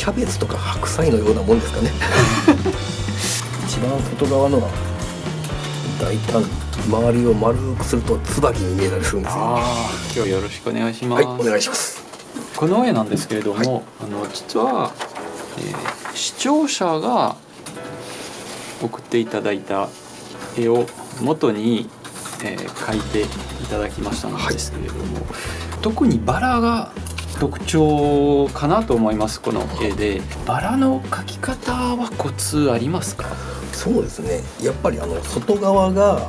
ャベツとか白菜のようなもんですかね一番外側のが大胆に周りを丸くすると椿に見えたりするんですよ。今日よろしくお願いします。はい、お願いします。この絵なんですけれども、はい、実は、視聴者が送っていただいた絵を元に、描いていただきましたのですけれども、はい、特にバラが特徴かなと思います。この絵でバラの描き方はコツありますか？そうですね、やっぱり外側が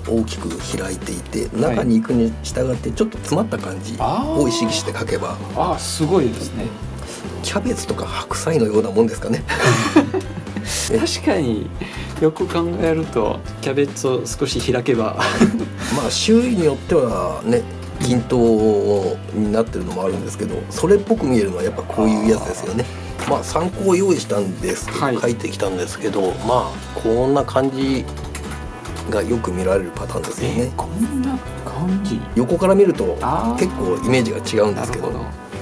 大きく開いていて、中に行くに従ってちょっと詰まった感じを意識して描けば、すごいですね。キャベツとか白菜のようなもんですかね確かによく考えるとキャベツを少し開けばまあ周囲によってはね均等になってるのもあるんですけど、それっぽく見えるのはやっぱこういうやつですよね。まあ参考を用意したんですけど、書いてきたんですけど、まあこんな感じがよく見られるパターンですよね。こんな感じ。横から見ると結構イメージが違うんですけど、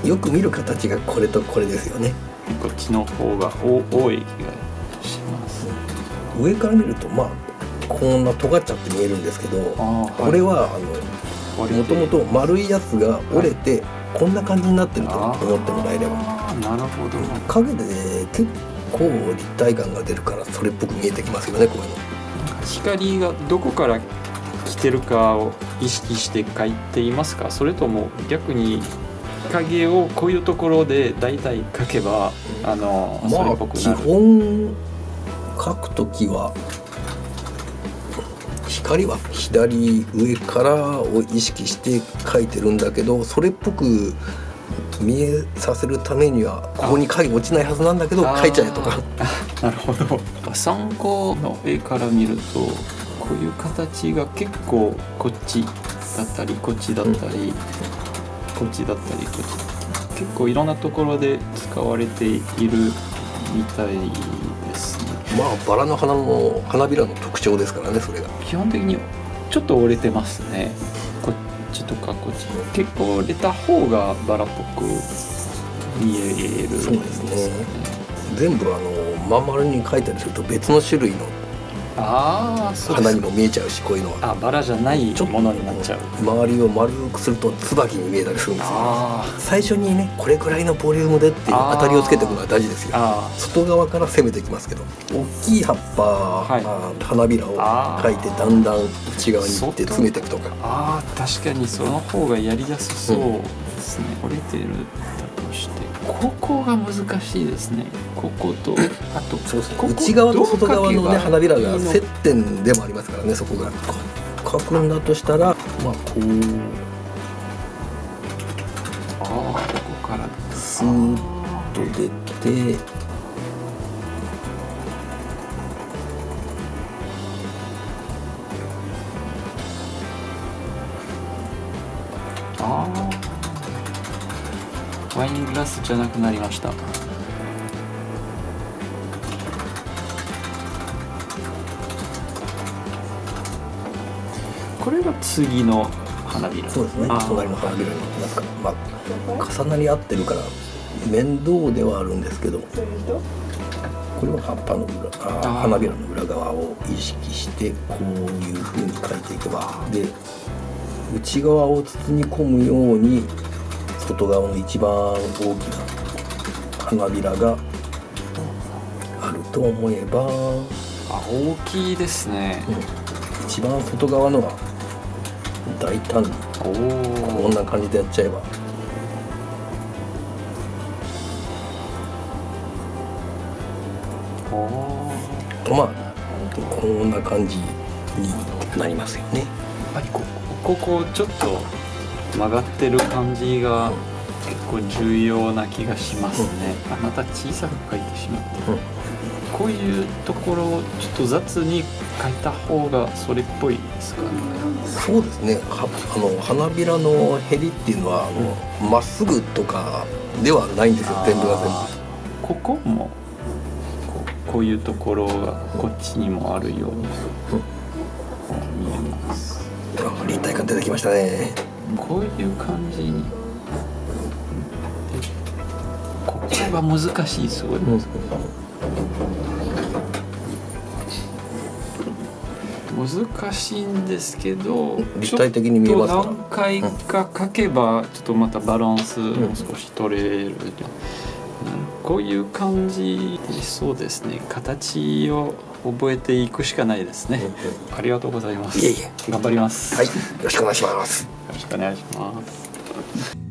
よく見る形がこれとこれですよね。こっちの方が多い気がします。上から見るとまあこんな尖っちゃって見えるんですけど、これはもともと丸いやつが折れてこんな感じになってると思ってもらえれば。なるほど。影で結構立体感が出るからそれっぽく見えてきますよね、こういうの。光がどこから来てるかを意識して描いていますか？それとも逆に影をこういうところで大体描けばそれっぽくなる？基本描くときは光は左上からを意識して描いてるんだけど、それっぽく見えさせるためにはここに影落ちないはずなんだけど描いちゃえとか。なるほど。参考の絵から見るとこういう形が結構こっちだったりこっちだったり、こっちだったりこっち、結構いろんなところで使われているみたいですね。まあバラの花びらの特徴ですからね、それが。基本的にちょっと折れてますね。こっちとかこっち、結構折れた方がバラっぽく見えるんですね。そうですね。全部まん丸に描いたりすると別の種類の花にも見えちゃうし、こういうのはバラじゃないものになっちゃう。周りを丸くすると椿に見えたりするんですよ。最初にねこれくらいのボリュームでっていう当たりをつけておくのは大事ですよ。外側から攻めていきますけど、大きい葉っぱ、花びらを描いてだんだん内側に行って詰めていくとか。確かにその方がやりやすそうですね。折れてるだとしてここが難しいですね。こことあと内側と外側のね花びらが接点でもありますからね。そこが描くんだとしたら、まあこうここからスーッと出て、ワイングラスじゃなくなりました。これが次の花びら。そうですね。隣の花びらになんか、重なり合ってるから面倒ではあるんですけど、これは葉っぱの花びらの裏側を意識してこういう風に描いていけば、で内側を包み込むように外側の一番大きな花びらがあると思えば、大きいですね。一番外側のが大胆にこんな感じでやっちゃえば、まあこんな感じになりますよね。ここちょっと曲がってる感じが結構重要な気がしますね。また小さく描いてしまって、こういうところをちょっと雑に描いた方がそれっぽいですかね。そうですね。花びらのへりっていうのはまっすぐとかではないんですよ。全部が全部。ここもこういうところがこっちにもあるように見えます。立体感出てきましたね。こういう感じに、これは難しい、すごい難しいんですけど、立体的に見えますか？何回か描けばちょっとまたバランスも少し取れる、こういう感じで、そうですね、形を覚えていくしかないですね。ありがとうございます。いえいえ、頑張ります。はい、よろしくお願いします。よろしくお願いします。